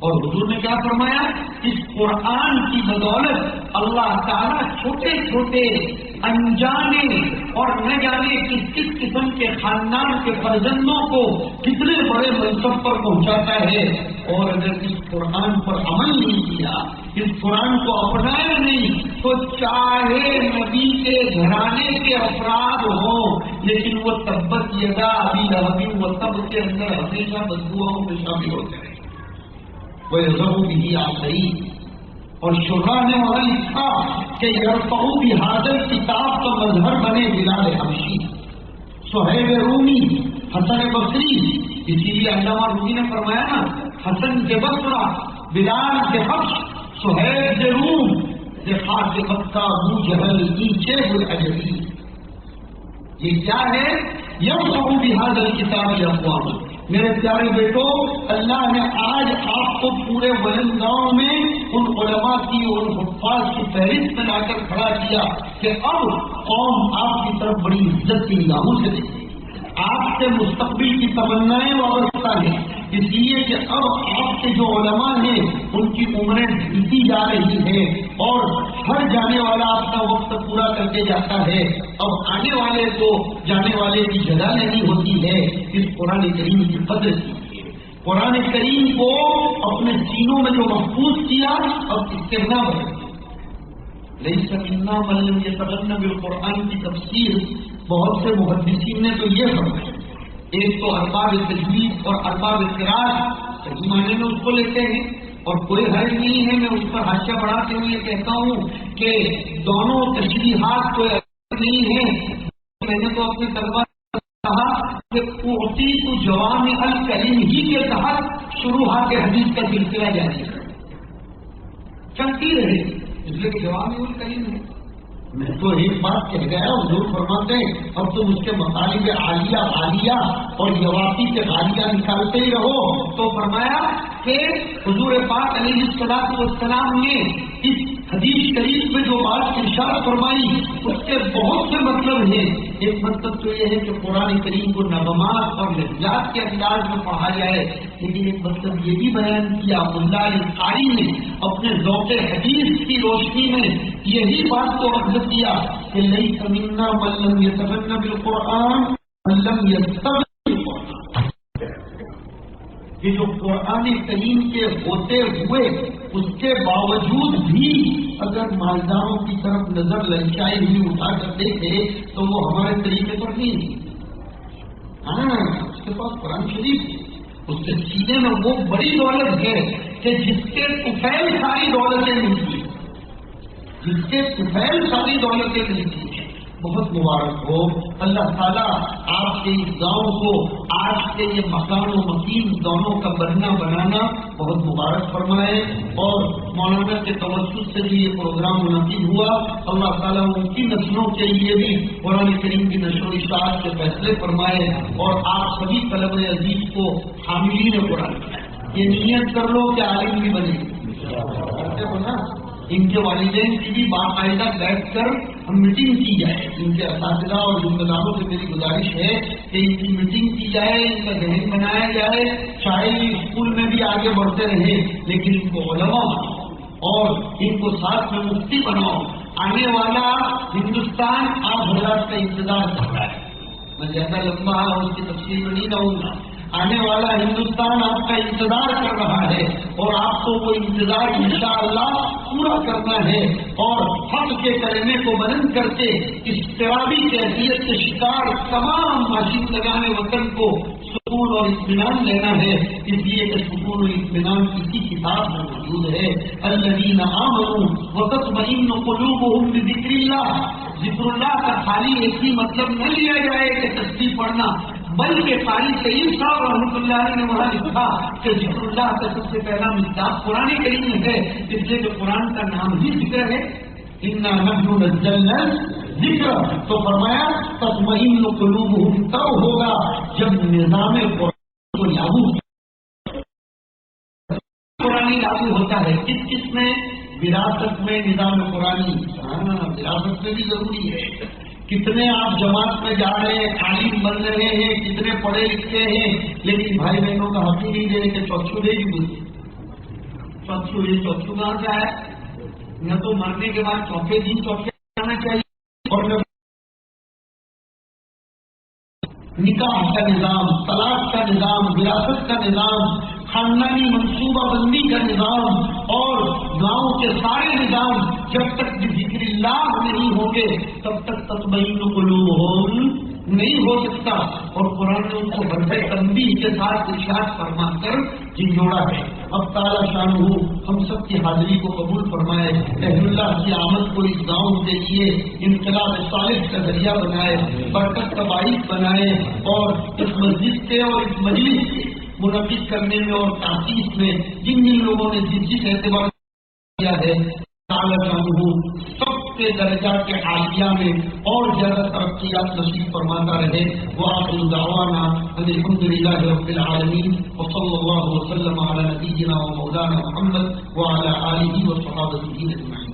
اور حضور نے کیا فرمایا؟ اس قرآن کی بدولت اللہ تعالیٰ چھوٹے چھوٹے انجانے اور نہ جانے کس کس قسم کے خاندان کے فرزندوں کو کتنے بڑے منصب پر پہنچاتا ہے. اور اگر اس قرآن پر عمل نہیں کیا، اس قرآن کو اپنایا نہیں، تو چاہے نبی کے گھرانے کے افراد ہوں، لیکن وہ تبت یدا ابی لہب و تب کے اندر ہمیشہ بددعاؤں میں شامل ہوتے ہیں. وَيَذَرُ بِهِ آخَرِينَ. اور شرح نے وہاں لکھا کہ یرفع بہذا کتاب کا مظہر بنے بلال حبشی، صہیب رومی، حسن بصری. اسی لیے علامہ رومی نے فرمایا نا، حسن کے بصرہ، بلال کے حبش، صہیب کے روم، خاص مکہ ابو جہل نیچے العجبی. یہ کیا ہے؟ یرفع بہذا الکتاب اقوام. میرے پیارے بیٹو، اللہ نے آج آپ کو پورے ولندگاؤں میں ان علماء کی اور حفاظ کی فہرست میں لا کر کھڑا کیا کہ اب قوم آپ کی طرف بڑی عزت کی نگاہوں سے دیکھے. آپ کے مستقبل کی تمنائیں وابستہ ہیں، اس لیے کہ اب آپ کے جو علماء ہیں ان کی عمریں ڈھلتی جا رہی ہیں اور ہر جانے والا اپنا وقت پورا کر کے جاتا ہے. اب آنے والے کو جانے والے کی جگہ نہیں ہوتی ہے. اس قرآن کریم کی قدر کیجیے. قرآن کریم کو اپنے سینوں میں جو محفوظ کیا، اب استغنا بنے. لیس منا من لم یتغن بالقرآن کی تفسیر بہت سے محدثین نے تو یہ فرمایا. ایک تو ارباب تجوید اور ارباب قراءت صحیح معنی میں اس کو لیتے ہیں اور کوئی حرج نہیں ہے. میں اس پر حاشیہ بڑھاتے ہوئے کہتا ہوں کہ دونوں تشریحات کوئی حرج نہیں ہے. میں نے تو اپنے طلبہ کہا کہ اعطیت جوامع الکلم ہی کے تحت شروحات حدیث کا سلسلہ جاری ہے، چلتی رہے، اس لیے کہ جوامع الکلم ہے. میں تو ایک بات کہہ گیا، حضور فرماتے ہیں اب تم اس کے مطالب عالیہ عالیہ اور یواقی کے غالیہ نکالتے ہی رہو. تو فرمایا کہ حضور پاک علیہ الصلوۃ والسلام نے اس حدیث شریف میں جو بات ارشاد فرمائی اس کے بہت سے مطلب ہیں. ایک مطلب تو یہ ہے کہ قرآن کریم کو نغمات اور لہجات کے انداز میں پڑھا جائے، لیکن ایک مطلب یہ بھی بیان کیا ملا علی قاری نے اپنے ذوق حدیث کی روشنی میں یہی بات کو عرض کیا کہ لیس منا من لم یتغن بالقرآن من لم یستغن بالقرآن. کہ جو قرآن کریم کے ہوتے ہوئے اس کے باوجود بھی اگر مالداروں کی طرف نظر للچائی ہوئی اٹھا کر دیکھے تو وہ ہمارے طریقے پر نہیں. ہاں، اس کے پاس قرآن شریف ہے، اس کے سینے میں وہ بڑی دولت ہے کہ جس کے طفیل ساری دولتیں ملتی، جس کے طفیل ساری دولتیں ملتی ہیں. بہت مبارک ہو. اللہ تعالیٰ آپ کے اس گاؤں کو آج کے یہ مکان و مکین دونوں کا بننا بنانا بہت مبارک فرمائے. اور مولانا کے توسط سے بھی یہ پروگرام منعقد ہوا. اللہ تعالیٰ ان کی نسلوں کے لیے بھی قرآن کریم کی نشر و اشاعت کے فیصلے فرمائے اور آپ سبھی طلبہ عزیز کو حاملین قرآن بنائے. یہ نیت کر لو کہ عالم بھی بنے کرتے ہو نا. ان کے والدین کی بھی باقاعدہ بیٹھ کر ہم میٹنگ کی جائے. ان کے اساتذہ اور ذمہ داروں سے میری گزارش ہے کہ ان کی میٹنگ کی جائے، ان کا ذہن بنایا جائے. چاہے اسکول میں بھی آگے بڑھتے رہے لیکن ان کو علماء بناؤ اور ان کو ساتھ میں مفتی بناؤ. آنے والا ہندوستان آپ حضرات کا انتظار کر رہا ہے. میں زیادہ لمبا اس کی تفصیل میں نہیں رہوں گا. آنے والا ہندوستان آپ کا انتظار کر رہا ہے اور آپ کو وہ انتظار انشاءاللہ پورا کرنا ہے اور حق کے کلمے کو بلند کر کے اضطرابی کیفیت کے شکار تمام ماشین لگانے وطن کو سکون اور اطمینان لینا ہے. اس لیے کہ سکون اور اطمینان کسی کتاب میں موجود ہے. الذین آمنوا وتطمئن قلوبهم بذکر اللہ. ذکر اللہ کا خالی ایک ہی مطلب نہ لیا جائے کہ تسبیح پڑھنا، بلکہ قاری سعید صاحب رحمۃ اللہ علیہ نے وہاں لکھا کہ ذکر اللہ کا سب سے پہلا مصداق قرآن کریم میں ہے، اس لیے کہ قرآن کا نام ہی ذکر ہے. انا نحن نزلنا ذکر. تو فرمایا تطمئن قلوبهم تب ہوگا جب نظام قرآن کو لاگو قرآن لاگو ہوتا ہے. کس میں؟ وراثت میں نظام قرآنی. ہاں، وراثت میں بھی ضروری ہے. کتنے آپ جماعت میں جا رہے ہیں، عالم بن رہے ہیں، کتنے پڑھے لکھے ہیں، لیکن بھائی بہنوں کا حق ہی نہیں دے رہے کہ چوچو دے گی بولتی. چوتھی یہ چوتھی کہاں سے آیا؟ نہ تو مرنے کے بعد چوتھے دن چوتھے آنا چاہیے، اور نکاح کا نظام، طلاق کا نظام، وراثت کا نظام، خاندانی منصوبہ بندی کا نظام اور گاؤں کے سارے نظام جب تک ذکر اللہ نہیں ہوں گے تب تک تطمئن قلوبہم نہیں ہو سکتا. اور قرآن نے ان کو برفے تنبیہ کے ساتھ ارشاد فرما کر جھنجھوڑا ہے. اب تعالیٰ شانہ ہم سب کی حاضری کو قبول فرمائے، اہل اللہ کی آمد کو اس گاؤں کے لیے انقلاب صالح کا ذریعہ بنائے، برکت کا باعث بنائے، اور اس مسجد کے اور اس مجلس کے منعقد کرنے میں اور تاسیس میں جن جن لوگوں نے جس اعتبار کیا ہے، تعالیٰ شانہ سب کے درجات کے عالیہ میں اور زیادہ ترقیات نصیب فرماتا رہے. وآخر دعوانا ان الحمد للہ رب العالمین وصلی اللہ وسلم علی نبینا و مولانا محمد وعلی آلہ وصحابہ اجمعین.